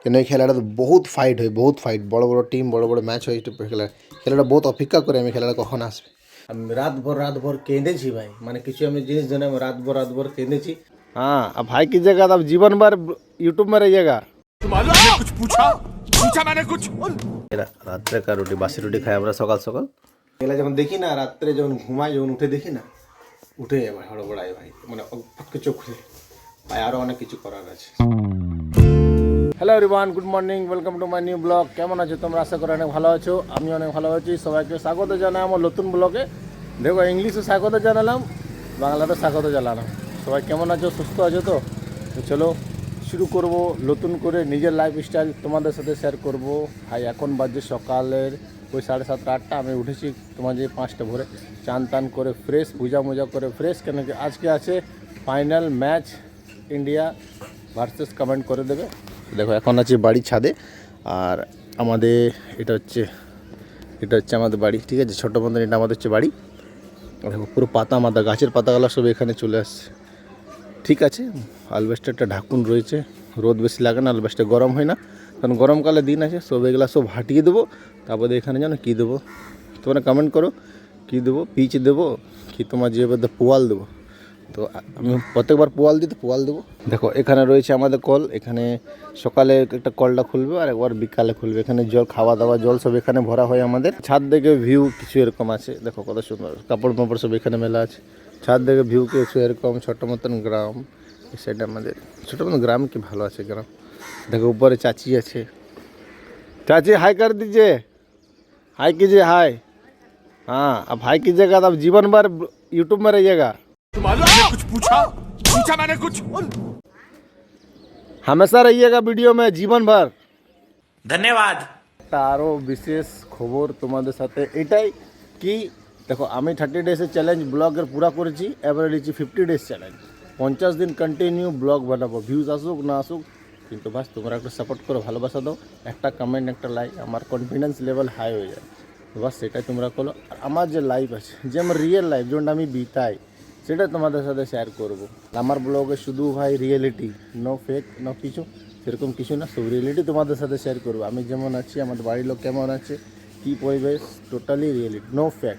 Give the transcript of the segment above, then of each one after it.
কেন এই খেলাটা তো বহুত ফাইট হয়, বহুত ফাইট, বড় বড় টিম, বড় বড় ম্যাচ হয়। খেলাটা বহুত অপেক্ষা করে আমি খেলাটা কখন আসবে। আমি রাত ভর কেঁদেছি ভাই, মানে কিছু আমি জিনিস জানি, আমি রাত ভর কেঁদেছি। हाँ अब भाई की जगह अब जीवन भर यूट्यूब में रहिएगा। कुछ पूछा मैंने कुछ রাত্রে কার রুটি, বাসি রুটি খাই আমরা সকাল সকাল। এগুলা যখন দেখি না, রাত্রে যখন ঘুমাই, যখন উঠে দেখি না, উঠে ভাই হড়বড়াই ভাই, মানে ফটকে চোখ খুলে ভাই আরও অনেক কিছু করার আছে। Hello everyone, good morning, welcome to my new blog. কেমন আছো তোমরা? আশা করি অনেক ভালো আছো। আমি অনেক ভালো আছি। সবাইকে স্বাগত জানাই আমার নতুন ব্লগে। দেখো, ইংলিশে স্বাগত জানালাম, বাংলাতে স্বাগত জানালাম। সবাই কেমন আছো? সুস্থ আছো তো? চলো শুরু করব নতুন করে নিজের লাইফস্টাইল তোমাদের সাথে শেয়ার করব। ভাই এখন বাজে সকালের ওই 7:30 8টা। আমি উঠেছি তোমার যে 5টা ভোরে, চান টান করে ফ্রেশ, পূজা মোজা করে ফ্রেশ, কেন কি আজকে আছে final match, India versus. Comment করে দেবে। দেখো এখন আছি বাড়ির ছাদে, আর আমাদের এটা হচ্ছে আমাদের বাড়ি, ঠিক আছে? ছোটো মতন এটা আমাদের হচ্ছে বাড়ি। দেখো পুরো পাতা মাতা, গাছের পাতাগুলো সব এখানে চলে আসছে, ঠিক আছে? আলবেস্টারটা ঢাকুন রয়েছে, রোদ বেশি লাগে না, আলবেস্টার গরম হয় না, কারণ গরমকালে দিন আছে। সব এগুলো সব হাঁটিয়ে দেবো। তারপরে এখানে জানো কী দেবো? তোমরা কমেন্ট করো, কী দেবো? পিচ দেবো কি তোমার যেভাবে পোয়াল দেবো? তো আমি প্রত্যেকবার পোয়াল দিই, তো পোয়াল দেবো। দেখো এখানে রয়েছে আমাদের কল। এখানে সকালে একটা কলটা খুলবে আর একবার বিকালে খুলবে। এখানে জল, খাওয়া দাওয়া জল সব এখানে ভরা হয় আমাদের। ছাদ থেকে ভিউ কিছু এরকম আছে, দেখো কত সুন্দর। কাপড় মাপড় সব এখানে মেলা আছে। ছাদ থেকে ভিউ কিছু এরকম, ছোটো মতন গ্রাম। এই সাইডে আমাদের ছোটো মতন গ্রাম, কি ভালো আছে গ্রাম। দেখো উপরে চাচি আছে। चाची हाय कर दीजिए, हाय कीजिए, हाय। हाँ अब हाय कीजिएगा तो अब जीवन भर यूट्यूब में रहिएगा। कुछ पूछा मैंने कुछ? हमेशा रहिएगा वीडियो में, जीवन भर। धन्यवाद। আরও বিশেষ খবর তোমাদের সাথে এটাই কি, দেখো আমি 30 ডেজের চ্যালেঞ্জ ব্লগের পুরা করেছি। এবারে নিচ্ছি 50 ডেজ চ্যালেঞ্জ। 50 দিন কন্টিনিউ ব্লগ বানাবো, ভিউজ আসুক না আসুক, কিন্তু বাস তোমরা একটু সাপোর্ট করো, ভালোবাসা দাও, একটা কমেন্ট, একটা লাইক, আমার কনফিডেন্স লেভেল হাই হয়ে যায়। বাস সেটাই তোমরা করো। আর আমার যে লাইফ আছে, যে আমার রিয়েল লাইফ, যেটা আমি বিতাই, সেটা তোমাদের সাথে শেয়ার করবো। আমার ব্লগে শুধু ভাই রিয়েলিটি, নো ফেক, নো কিছু সেরকম কিছু না, সব রিয়েলিটি তোমাদের সাথে শেয়ার করবো। আমি যেমন আছি, আমাদের বাড়ির লোক কেমন আছে, কী পরিবেশ, totally reality, no fake.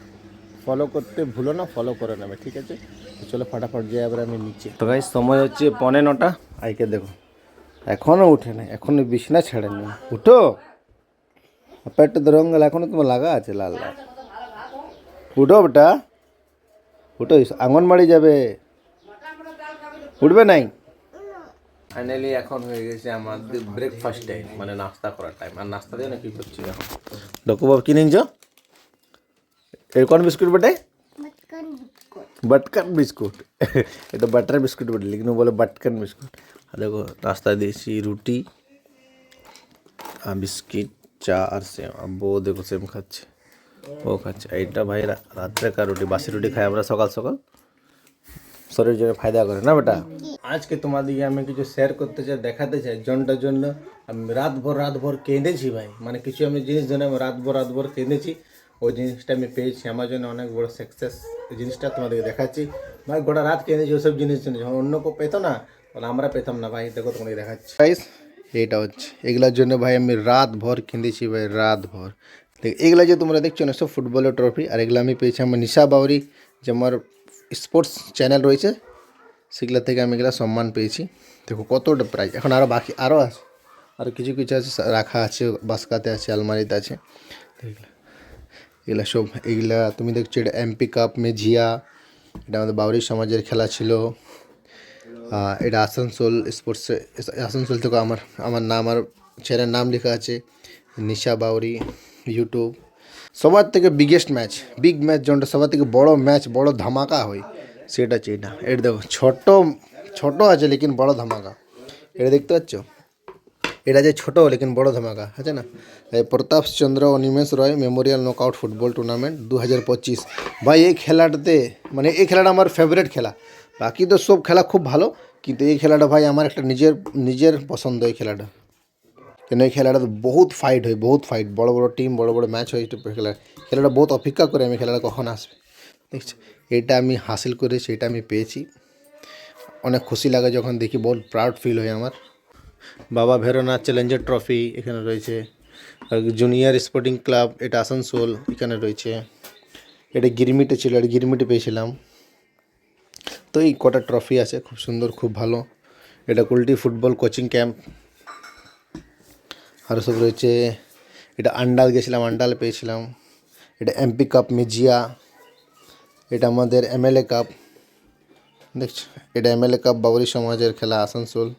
Follow করতে ভুলো না, ফলো করে নেবে, ঠিক আছে? তো চলো ফটাফট যাই এবার আমি নিচে। তো ভাই সময় হচ্ছে 9:45। আইকে দেখো এখনও উঠে না, এখনও বিছনা ছেড়েনি। উঠো, পেটটা তো রঙ গেল, এখনও তোমার লাগা আছে লাল লাল। উঠো বেটা, উঠো, আঙ্গনবাড়ি যাবে, উঠবে নাই? ফাইনালি এখন হয়ে গেছে আমাদের ব্রেকফাস্ট টাইম, মানে নাস্তা করার টাইম। আর নাস্তা দিয়ে না কি করছি এখন? ডকুবাবু কি নিঞ্জ? এর কোন বিস্কুট বেটে? बटकन बिस्कुट। এটা বাটার বিস্কুট বলে, लेकिन वो बोले बटकन बिस्कुट। আর দেখো নাস্তা দিয়েছি রুটি আর বিস্কিট, চা আর সেম। আব্বু দেখো সেম খাচ্ছে, ও খাচ্ছে। এইটা ভাই রাত্রেকার রুটি, বাসি রুটি খাই আমরা সকাল সকাল, শরীরের জন্য ফায়দা করে না বেটা। আজকে তোমাদেরকে আমি কিছু শেয়ার করতে চাই, দেখাতে চাই, জনটার জন্য আমি রাত ভর কেঁদেছি ভাই, মানে কিছু আমি জিনিস জানি, আমি রাত ভর কেঁদেছি। ওই জিনিসটা আমি পেয়েছি, আমার জন্য অনেক বড় সাকসেস। এই জিনিসটা তোমাদেরকে দেখাচ্ছি ভাই। গোটা রাত কেঁদেছি ওসব জিনিস জন্য, যখন অন্য কেউ পেতো না, তাহলে আমরা পেতাম না ভাই। দেখো তোমাদেরকে দেখাচ্ছি গাইস, এইটা হচ্ছে এগুলোর জন্য ভাই আমি রাত ভর কেঁদেছি ভাই, রাত ভর। এগুলা যে তোমরা দেখছো না, সব ফুটবলের ট্রফি। আর এগুলো আমি পেয়েছি আমার নিশা বাউরি, যে আমার স্পোর্টস চ্যানেল রয়েছে, সেগুলো থেকে আমি এগুলো সম্মান পেয়েছি। দেখো কতটা প্রাইজ, এখন আরও বাকি আরও আছে, আরও কিছু কিছু আছে রাখা আছে, বাস্কাতে আছে, আলমারিতে আছে। এগুলা সব, এগুলা তুমি দেখছো এটা এমপি কাপ মেঝিয়া, এটা আমাদের বাউরি সমাজের খেলা ছিল। এটা আসানসোল স্পোর্টসে, আসানসোল থেকে আমার নাম, আমার ছেলের নাম লেখা আছে, নিশা বাউরি ইউটিউব। সবার থেকে বিগেস্ট ম্যাচ, বিগ ম্যাচ, যেটা সবার থেকে বড় ম্যাচ, বড় ধামাকা হয়, সেটা হচ্ছে এটা। এটা দেখো ছোট আছে লেকিন বড় ধামাকা। এটা দেখতে পাচ্ছ, এটা যে ছোট লেকিন বড় ধামাকা আছে না। প্রতাপ চন্দ্র ও নিমেষ রয় মেমোরিয়াল নকআউট ফুটবল টুর্নামেন্ট 2025। ভাই এই খেলাটাতে, মানে এই খেলাটা আমার ফেভারিট খেলা। বাকি তো সব খেলা খুব ভালো, কিন্তু এই খেলাটা ভাই আমার একটা নিজের পছন্দ। এই খেলাটা কেন, এই খেলাটা তো বহুত ফাইট হয়, বহুত ফাইট, বড় বড় টিম, বড় বড় ম্যাচ হয়। খেলাটা বহুত অপেক্ষা করে আমি খেলাটা কখন আসবে, দেখছি। এটা আমি হাসিল করেছি, এটা আমি পেয়েছি। অনেক খুশি লাগে যখন দেখি, বহুত প্রাউড ফিল হয় আমার। বাবা ভেরোনা চ্যালেঞ্জার ট্রফি এখানে রয়েছে। আর জুনিয়র স্পোর্টিং ক্লাব, এটা আসানসোল, এখানে রয়েছে। এটা গিরমিটে ছিল, এটা গিরমিটে পেয়েছিলাম। তো এই কটা ট্রফি আছে, খুব সুন্দর, খুব ভালো। এটা কুলটি ফুটবল কোচিং ক্যাম্প আরও সব রয়েছে। এটা আন্ডাল গেছিলাম, আন্ডাল পেয়েছিলাম। এটা এমপি কাপ মেজিয়া, এটা আমাদের এমএলএ কাপ দেখছো, এটা এমএলএ কাপ বাবরি সমাজের খেলা আসানসোল।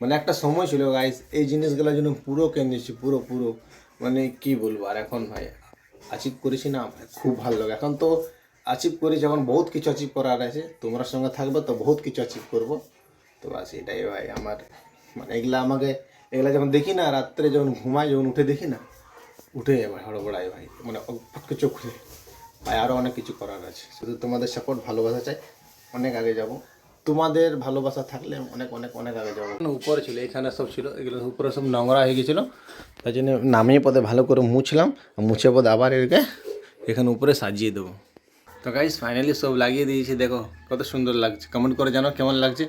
মানে একটা সময় ছিল গাইস, এই জিনিসগুলোর জন্য পুরো কেন্দ্রেছি, পুরো পুরো মানে কি বলবো। আর এখন ভাই অ্যাচিভ করেছি না, ভাই খুব ভালো লাগে। এখন তো অ্যাচিভ করেছি, এখন বহুত কিছু অ্যাচিভ করার আছে। তোমরা সঙ্গে থাকবে তো বহুত কিছু অ্যাচিভ করবো। তো বাস এটাই ভাই আমার, মানে এগুলা যখন দেখি না, রাত্রে যখন ঘুমাই, যখন উঠে দেখি না, উঠে ভাই হড়বড়াই ভাই, মানে ফটকে চোখ খুলে ভাই আরও অনেক কিছু করার আছে। শুধু তোমাদের সাপোর্ট, ভালোবাসা চাই, অনেক আগে যাব। তোমাদের ভালোবাসা থাকলে অনেক অনেক অনেক আগে যাবো। উপরে ছিল, এখানে সব ছিল, এগুলো উপরে সব নোংরা হয়ে গেছিলো, তাই জন্য নামিয়ে পদে ভালো করে মুছলাম। মুছে পদে আবার এখানে উপরে সাজিয়ে দেবো। তো গাইস ফাইনালি সব লাগিয়ে দিয়েছি, দেখো কত সুন্দর লাগছে। কমেন্ট করে জানো কেমন লাগছে।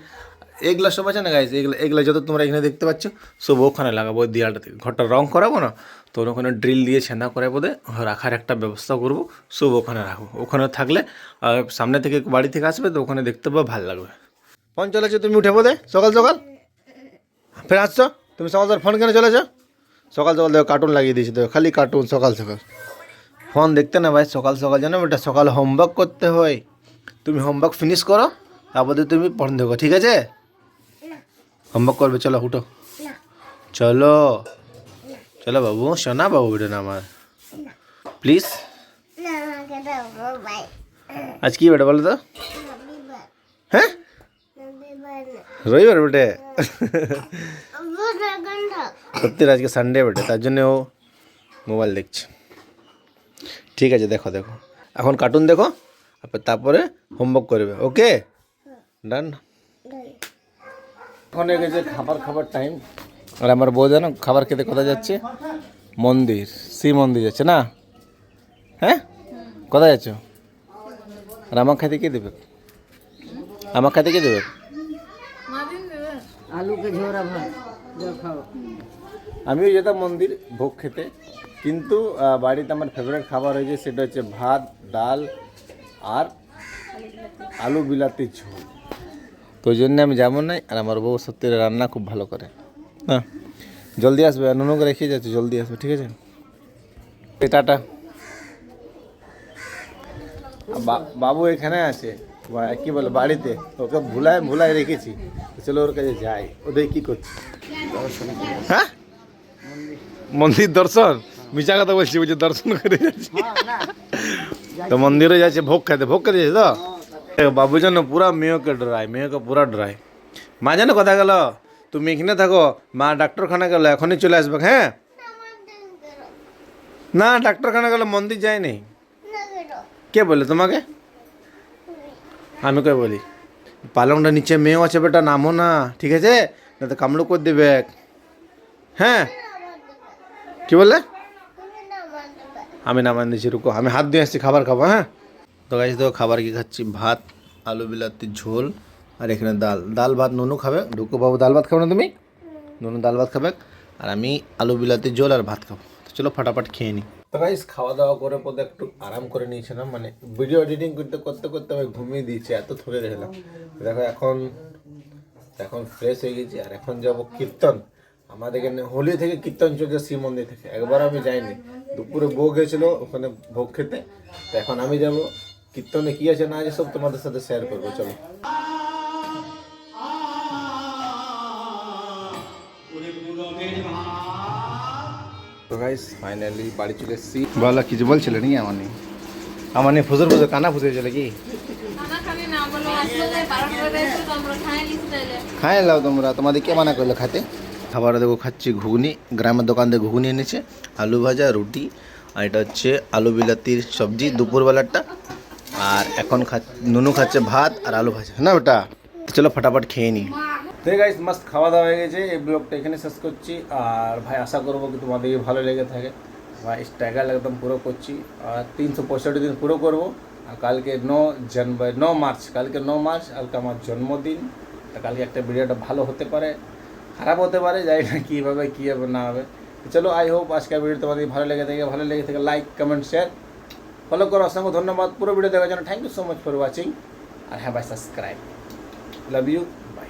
এগুলো সব আছে না গাইস, এগুলো যত তোমরা এখানে দেখতে পাচ্ছ সব ওখানে লাগাবো, ওই দেয়ালটাতে। ঘরটা রং করাবো না, তো ওখানে ড্রিল দিয়ে ছেঁদা করে বোধে রাখার একটা ব্যবস্থা করবো, সব ওখানে রাখবো। ওখানে থাকলে সামনে থেকে বাড়ি থেকে আসবে তো ওখানে দেখতে পাবো, ভালো লাগবে। ফোন চলেছো তুমি, উঠে বোধে সকাল সকাল ফের আসছো তুমি। সকাল সকাল ফোন কেন চলেছো? সকাল সকাল দেখো কার্টুন লাগিয়ে দিয়েছি, দেখো খালি কার্টুন সকাল সকাল। ফোন দেখতে না ভাই, সকাল সকাল জানো বেটা, সকাল হোমওয়ার্ক করতে হয়। তুমি হোমওয়ার্ক ফিনিশ করো, তারপরে তুমি ফোন দেখো, ঠিক আছে? হোমওয়ার্ক করবে, চলো উঠো, চলো চলো বাবু, শোনা বাবু বেটা না আমার, প্লিজ। আজ কি বেটা বলো তো? হ্যাঁ রবিবার বেটে, সত্যি আজকে সানডে বেটে, তার জন্য ও মোবাইল দেখছে। ঠিক আছে, দেখো দেখো, এখন কার্টুন দেখো, তারপরে হোমওয়ার্ক করবে, ওকে ডান। এখন হয়ে গেছে খাবার টাইম। আর আমার বউ জানো খাবার খেতে কোথায় যাচ্ছে? মন্দির, শিব মন্দির যাচ্ছে না? হ্যাঁ, কোথায় যাচ্ছ? আর আমার খাইতে কে দেবে? আমার খাইতে কে দেবে? আলুকে ঝোরা ভাত খাও। আমিও যেতাম মন্দির ভোগ খেতে, কিন্তু বাড়িতে আমার ফেভারিট খাবার হয়েছে, সেটা হচ্ছে ভাত, ডাল আর আলু বিলাতির ঝোল। তো ওই জন্য আমি যাবো না। আর আমার বউ সত্যি রান্না খুব ভালো করে। হ্যাঁ, জলদি আসবে, আর নুনুকে রেখে যাচ্ছে, জলদি আসবে, ঠিক আছে? টাটা। বাবু এখানে আছে, কি বলে বাড়িতে, ওকে ভুলায় রেখেছি। চলো ওর কাছে যাই, ওদের কি করছে। হ্যাঁ, মন্দির দর্শন, মিশা কথা বলছি, বলছে দর্শন করে যাচ্ছি। তো মন্দিরে যাচ্ছে ভোগ খেতে যাচ্ছে তো। বাবু জানো পুরা মেয়েকে পুরা ডরায়। মা জানো কথা গেল, তুমি এখানে থাকো, মা ডাক্তারখানা গেল, এখনই চলে আসবে। হ্যাঁ না, ডাক্তারখানা গেল, মন্দির যায়নি। কে বলে তোমাকে? আমি কে বলি? পালংটা নিচে মেয়েও আছে বেটা, নামো না, ঠিক আছে? না তো কামড়ো করে দেবে। হ্যাঁ, কি বললে? আমি নামান দিচ্ছি, রুকো, আমি হাত দিয়ে আসছি, খাবার খাবো। হ্যাঁ, তো গাইস দেখো খাবার কি খাচ্ছি, ভাত, আলু বিলাতির ঝোল, আর এখানে ডাল ভাত। নুনু খাবে, ঢুকো বাবু, ডাল ভাত খাবে না তুমি? নুনু ডাল ভাত খাবে, আর আমি আলু বিলাতির ঝোল আর ভাত খাবো। তো চলো ফটাফট খেয়ে নিই। তো গাইস খাওয়া দাওয়া করে পরে একটু আরাম করে নিয়েছিলাম, মানে ভিডিও এডিটিং করতে করতে আমি ঘুমিয়ে দিয়েছি, এত থকে গেছিলাম। দেখো এখন ফ্রেশ হয়ে গেছি, আর এখন যাবো কীর্তন। আমাদের এখানে হোলি থেকে কীর্তন চলছে শিব মন্দির থেকে, একবার আমি যাইনি। দুপুরে বউ গেছিলো ওখানে ভোগ খেতে, তো এখন আমি যাব কীর্তনে। কি আছে না আছে সব তোমাদের সাথে শেয়ার করবো, চলো। তো গাইস ফাইনালি বাড়ি চলে এসেছি। বলো, কিছু বলছিলে নাকি? আমার নিয়ে ফুসর কানা ফুসেছিল কি? খাই লাও তোমরা, তোমাদের কে মানা করলো খাতে? খাবার দেখো খাচ্ছি ঘুগনি, গ্রামের দোকান থেকে ঘুগনি এনেছে, আলু ভাজা, রুটি, আর এটা হচ্ছে আলু বিলাতির সবজি দুপুরবেলাটা। আর এখন নুনু খাচ্ছে ভাত আর আলু ভাজা, না ওটা। চলো ফটাফট খেয়ে নিই। ঠিক গাইস, মাস্ট খাওয়া দাওয়া হয়ে গেছে, এই ব্লগটা এখানে শেষ করছি। আর ভাই আশা করবো কি তোমাদের ভালো লেগে থাকে। ভাই স্ট্রাগল একদম পুরো করছি, আর 365 দিন পুরো করবো। আর কালকে 9 মার্চ, কালকে আমার জন্মদিন। তা কালকে একটা ভিডিওটা ভালো হতে পারে, খারাপ হতে পারে, জানি না কীভাবে কী হবে না হবে। তো চলো, আই হোপ আজকের ভিডিও তোমাদের ভালো লেগে থাকে লাইক কমেন্ট শেয়ার ফলো করো। অসংখ্য ধন্যবাদ পুরো ভিডিও দেখার জন্য। Thank you so much for watching. আর হ্যাঁ ভাই, সাবস্ক্রাইব। Love you, by.